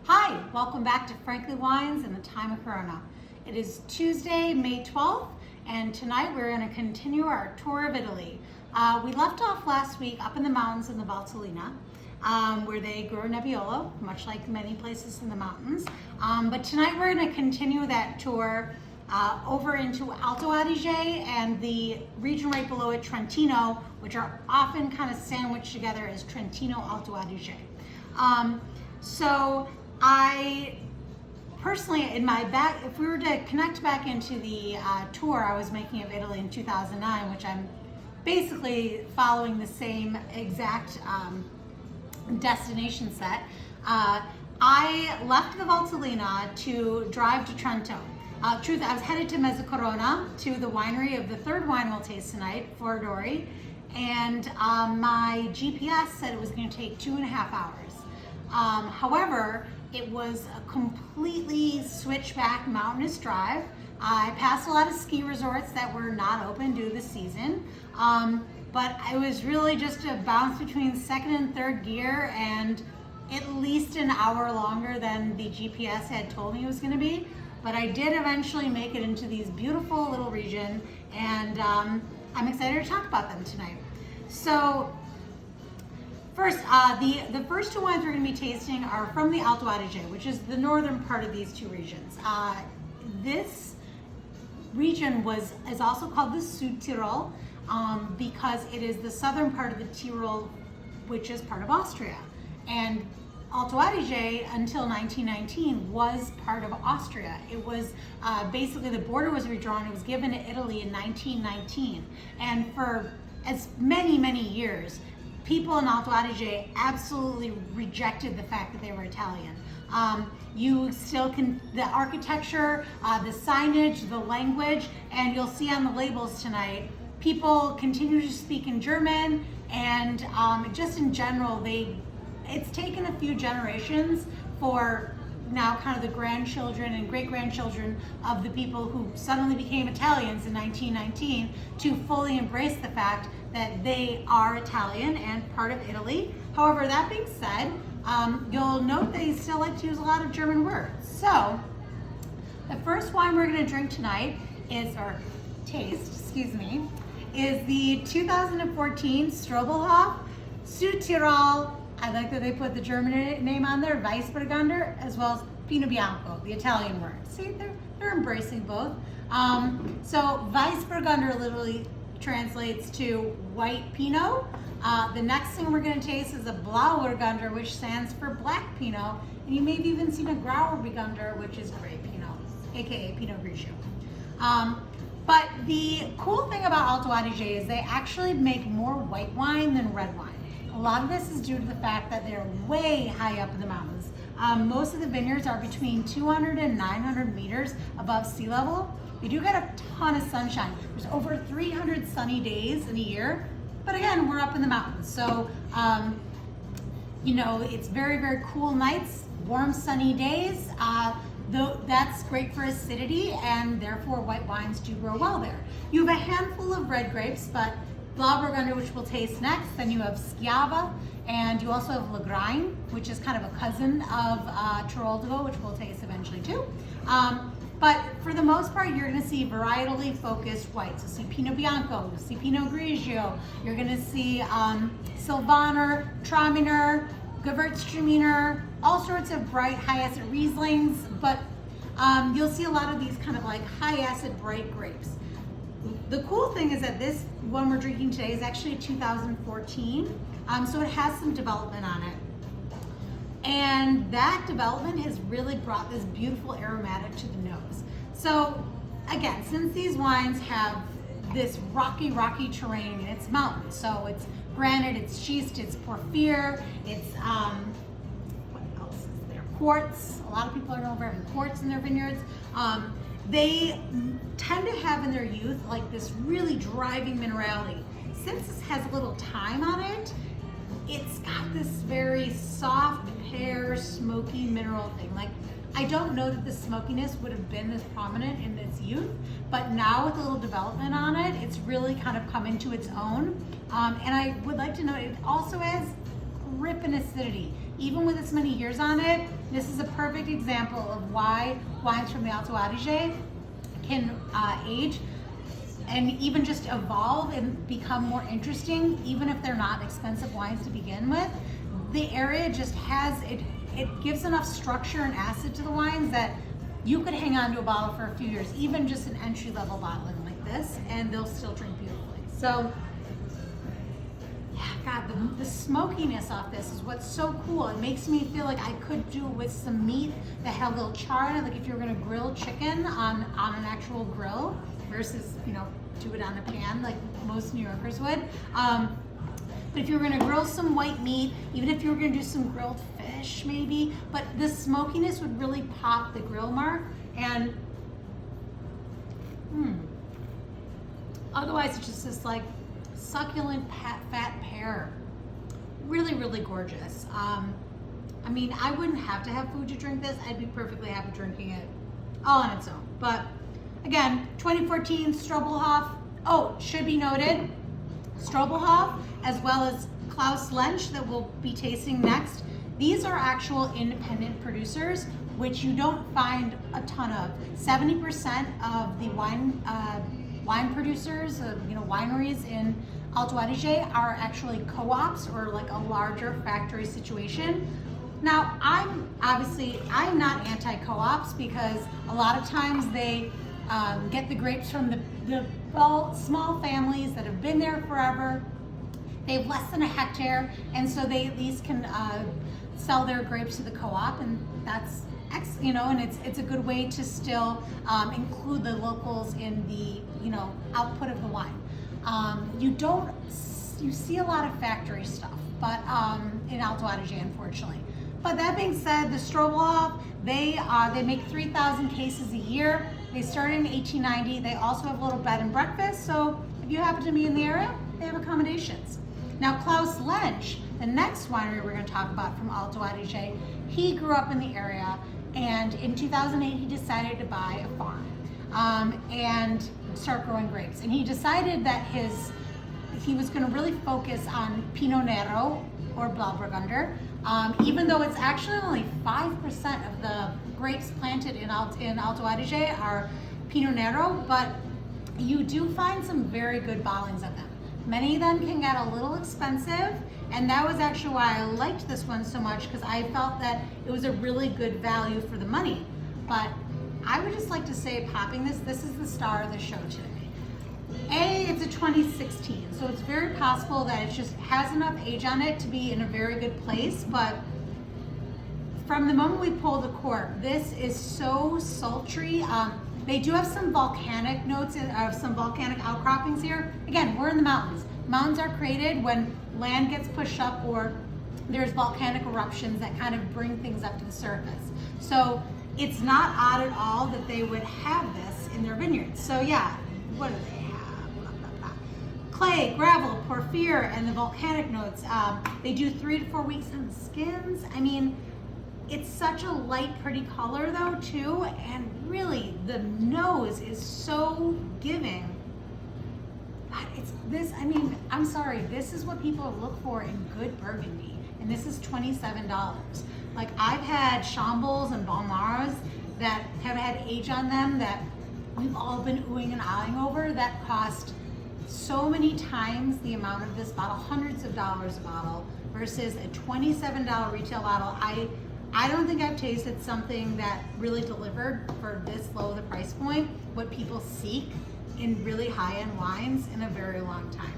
Hi, welcome back to Frankly Wines in the Time of Corona. It is Tuesday, May 12th, and tonight we're going to continue our tour of Italy. We left off last week up in the mountains in the Valtellina, where they grow Nebbiolo, much like many places in the mountains. But tonight we're going to continue that tour over into Alto Adige and the region right below it, Trentino, which are often kind of sandwiched together as Trentino Alto Adige. So I personally, if we were to connect back into the tour I was making of Italy in 2009, which I'm basically following the same exact destination set, I left the Valtellina to drive to Trento. I was headed to Mezzocorona, to the winery of the third wine we'll taste tonight, Foradori, and my GPS said it was going to take 2.5 hours. However, it was a completely switchback mountainous drive. I passed a lot of ski resorts that were not open due to the season, but it was really just a bounce between second and third gear and at least an hour longer than the GPS had told me it was going to be. But I did eventually make it into these beautiful little region, and I'm excited to talk about them tonight. So first, the first two wines we're going to be tasting are from the Alto Adige, which is the northern part of these two regions. This region is also called the Sud Tyrol because it is the southern part of the Tyrol, which is part of Austria. And Alto Adige, until 1919, was part of Austria. It was basically, the border was redrawn. It was given to Italy in 1919. And for as many years, people in Alto Adige absolutely rejected the fact that they were Italian. You still can, the architecture, the signage, the language, and you'll see on the labels tonight, people continue to speak in German, and just in general, it's taken a few generations for now kind of the grandchildren and great-grandchildren of the people who suddenly became Italians in 1919 to fully embrace the fact that they are Italian and part of Italy. However, that being said, you'll note they still like to use a lot of German words. So the first wine we're going to drink tonight is the 2014 Strobelhof Sud Tyrol. I like that they put the German name on there, Weissburgunder, as well as Pinot Bianco, the Italian word. See, they're embracing both. So Weissburgunder literally translates to white Pinot. The next thing we're going to taste is a Blauburgunder, which stands for black Pinot, and you may have even seen a Grauburgunder, which is gray Pinot, aka Pinot Grigio. But the cool thing about Alto Adige is they actually make more white wine than red wine. A lot of this is due to the fact that they're way high up in the mountains. Most of the vineyards are between 200 and 900 meters above sea level. They do get a ton of sunshine. There's over 300 sunny days in a year, but again, we're up in the mountains. So, it's very cool nights, warm sunny days. Though that's great for acidity, and therefore white wines do grow well there. You have a handful of red grapes, but Blauburgunder, which we'll taste next, then you have Schiava, and you also have Lagrein, which is kind of a cousin of Tiroldigo, which we'll taste eventually too. But for the most part, you're going to see varietally focused whites. You'll see Pinot Bianco, you'll see Pinot Grigio, you're going to see Sylvaner, Traminer, Gewürztraminer, all sorts of bright high-acid Rieslings, but you'll see a lot of these kind of like high-acid bright grapes. The cool thing is that this one we're drinking today is actually 2014, so it has some development on it. And that development has really brought this beautiful aromatic to the nose. So again, since these wines have this rocky terrain, and it's mountains, so it's granite, it's schist, it's porphyr, it's what else is there? Quartz. A lot of people are known for having quartz in their vineyards. They tend to have in their youth like this really driving minerality. Since this has a little time on it, it's got this very soft, pear, smoky mineral thing. Like, I don't know that the smokiness would have been as prominent in its youth, but now with a little development on it, it's really kind of come into its own. And I would like to note it also has ripping acidity. even with this many years on it, this is a perfect example of why wines from the Alto Adige can age and even just evolve and become more interesting, even if they're not expensive wines to begin with. The area just has, it gives enough structure and acid to the wines that you could hang on to a bottle for a few years, even just an entry-level bottling like this, and they'll still drink beautifully. So, yeah, God, the smokiness off this is what's so cool. It makes me feel like I could do with some meat that had a little char in it, like if you were gonna grill chicken on an actual grill versus, you know, do it on a pan like most New Yorkers would. But if you were gonna grill some white meat, even if you were gonna do some grilled fish maybe, but the smokiness would really pop the grill mark. And otherwise it's just this like succulent fat pear. Really, really gorgeous. I mean, I wouldn't have to have food to drink this. I'd be perfectly happy drinking it all on its own. But again, 2014 Strobelhof. Oh, should be noted, Strobelhof, as well as Klaus Lensch that we'll be tasting next. These are actual independent producers, which you don't find a ton of. 70% of the wine producers, wineries in Alto Adige are actually co-ops or like a larger factory situation. Now, I'm not anti-co-ops because a lot of times they get the grapes from the small families that have been there forever. They have less than a hectare, and so they at least can sell their grapes to the co-op, and that's and it's a good way to still include the locals in the output of the wine. You see a lot of factory stuff, but in Alto Adige, unfortunately. But that being said, the Strobelhof, they make 3,000 cases a year. They started in 1890. They also have a little bed and breakfast, so if you happen to be in the area, they have accommodations. Now, Klaus Lensch, the next winery we're going to talk about from Alto Adige, he grew up in the area, and in 2008 he decided to buy a farm and start growing grapes. And he decided that he was going to really focus on Pinot Nero or Blauburgunder, even though it's actually only 5% of the grapes planted in Alto Adige are Pinot Nero, but you do find some very good bottlings of them. Many of them can get a little expensive, and that was actually why I liked this one so much, because I felt that it was a really good value for the money. But I would just like to say, popping this is the star of the show today. It's a 2016, so it's very possible that it just has enough age on it to be in a very good place, but from the moment we pull the cork, this is so sultry. They do have some volcanic notes, some volcanic outcroppings here. Again, we're in the mountains. Mountains are created when land gets pushed up or there's volcanic eruptions that kind of bring things up to the surface. So it's not odd at all that they would have this in their vineyards. So yeah, what do they have? Blah, blah, blah. Clay, gravel, porphyr, and the volcanic notes. They do 3 to 4 weeks on the skins. I mean, it's such a light, pretty color though, too, and really the nose is so giving. But it's this, I mean, I'm sorry, this is what people look for in good Burgundy, and this is $27. Like, I've had Chambols and Balmars that have had age on them that we've all been oohing and ahhing over that cost so many times the amount of this bottle, hundreds of dollars a bottle, versus a $27 retail bottle. I don't think I've tasted something that really delivered for this low of the price point, what people seek in really high-end wines in a very long time.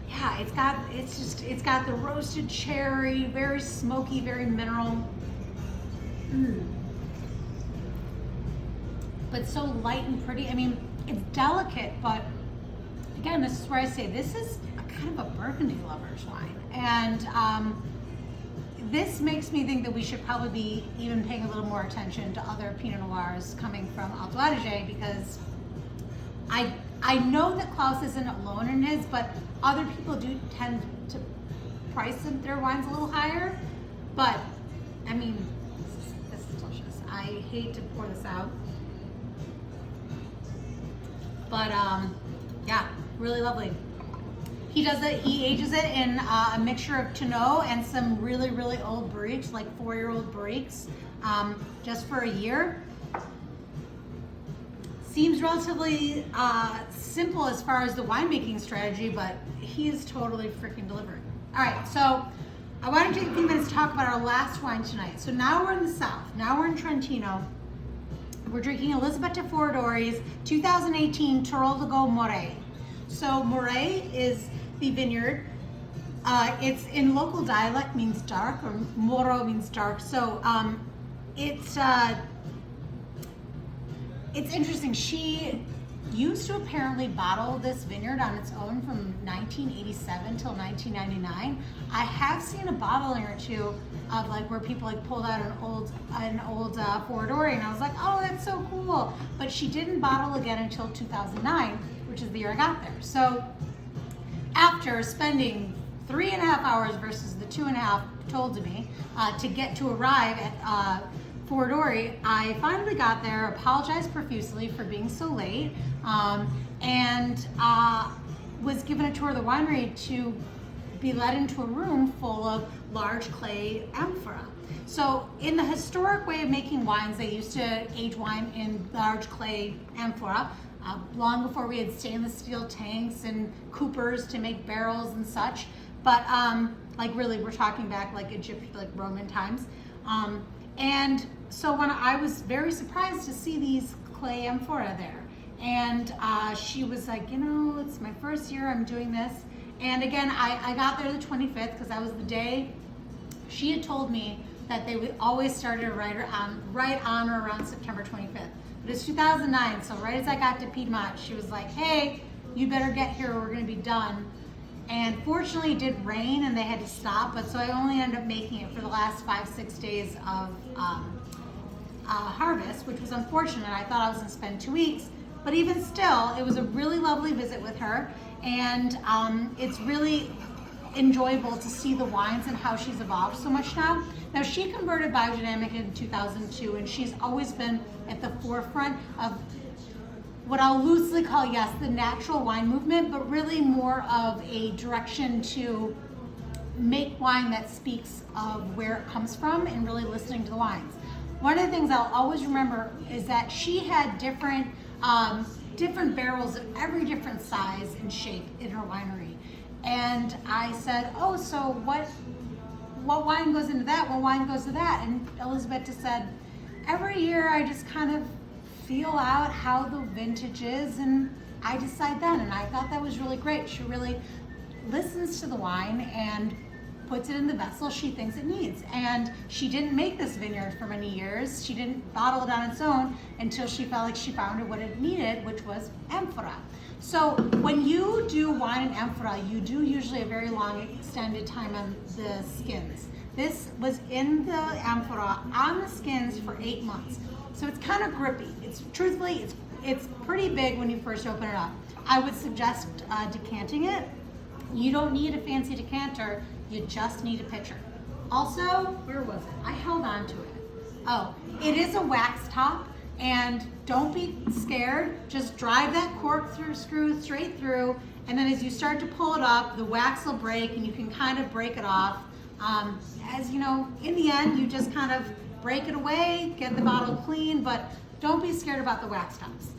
Yeah, it's got the roasted cherry, very smoky, very mineral. But so light and pretty. I mean, it's delicate, but again, this is where I say this is kind of a Burgundy lover's wine. And this makes me think that we should probably be even paying a little more attention to other Pinot Noirs coming from Alto Adige, because I know that Klaus isn't alone in his, but other people do tend to price their wines a little higher. But I mean, this is delicious. I hate to pour this out, but yeah, really lovely. He does it. He ages it in a mixture of tonneau and some really, really old barriques, like 4-year-old barriques, just for a year. Seems relatively simple as far as the winemaking strategy, but he is totally freaking delivering. All right, so I want to take a few minutes to talk about our last wine tonight. So now we're in the South. Now we're in Trentino. We're drinking Elisabetta Foradori's 2018 Tirolo Morei. So Morei is the vineyard. It's in local dialect means dark, or Moro means dark. So it's interesting. She used to apparently bottle this vineyard on its own from 1987 till 1999. I have seen a bottling or two of like where people like pulled out an old Foradori, and I was like, oh, that's so cool. But she didn't bottle again until 2009, which is the year I got there. So after spending 3.5 hours versus the 2.5 told to me to get to arrive at Foradori, I finally got there, apologized profusely for being so late, and was given a tour of the winery to be led into a room full of large clay amphora. So in the historic way of making wines, they used to age wine in large clay amphora, long before we had stainless steel tanks and coopers to make barrels and such. But like really, we're talking back like Egypt, like Roman times. And so when I was very surprised to see these clay amphora there, and she was like, you know, it's my first year I'm doing this. And again, I got there the 25th because that was the day she had told me that they would always started right on or around September 25th. But it's 2009, so right as I got to Piedmont, she was like, hey, you better get here, we're gonna be done. And fortunately it did rain and they had to stop, but so I only ended up making it for the last 5-6 days of harvest, which was unfortunate. I thought I was gonna spend 2 weeks, but even still, it was a really lovely visit with her. And it's really enjoyable to see the wines and how she's evolved so much now. Now she converted biodynamic in 2002, and she's always been at the forefront of what I'll loosely call, yes, the natural wine movement, but really more of a direction to make wine that speaks of where it comes from and really listening to the wines. One of the things I'll always remember is that she had different barrels of every different size and shape in her winery. And I said, oh, so what wine goes into that? What wine goes to that? And Elisabetta said, every year I just kind of feel out how the vintage is and I decide then. And I thought that was really great. She really listens to the wine and puts it in the vessel she thinks it needs. And she didn't make this vineyard for many years. She didn't bottle it on its own until she felt like she found what it needed, which was amphora. So when you do wine in amphora, you do usually a very long extended time on the skins. This was in the amphora on the skins for 8 months. So it's kind of grippy. Truthfully, it's pretty big when you first open it up. I would suggest decanting it. You don't need a fancy decanter, you just need a pitcher. Also, where was it? I held on to it. Oh, it is a wax top, and don't be scared. Just drive that cork screw straight through, and then as you start to pull it up, the wax will break and you can kind of break it off. As you know, in the end, you just kind of break it away, get the bottle clean, but don't be scared about the wax tops.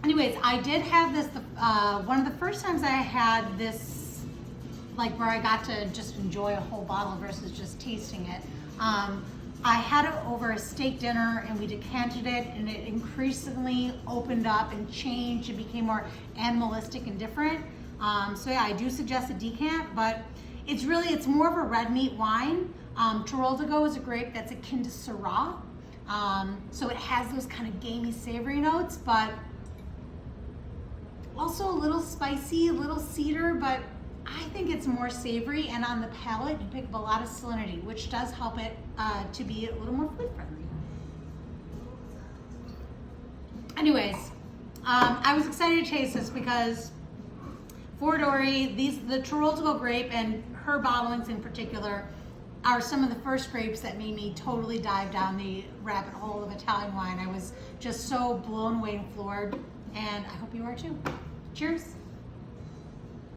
Anyways, I did have this, one of the first times I had this, like where I got to just enjoy a whole bottle versus just tasting it. I had it over a steak dinner and we decanted it, and it increasingly opened up and changed. It became more animalistic and different. So yeah, I do suggest a decant, but it's more of a red meat wine. Tirolo is a grape that's akin to Syrah. So it has those kind of gamey, savory notes, but also a little spicy, a little cedar, but I think it's more savory, and on the palate, you pick up a lot of salinity, which does help it to be a little more food friendly. Anyways, I was excited to taste this because Foradori, the Tirolo grape and her bottlings in particular are some of the first grapes that made me totally dive down the rabbit hole of Italian wine. I was just so blown away and floored, and I hope you are too. Cheers.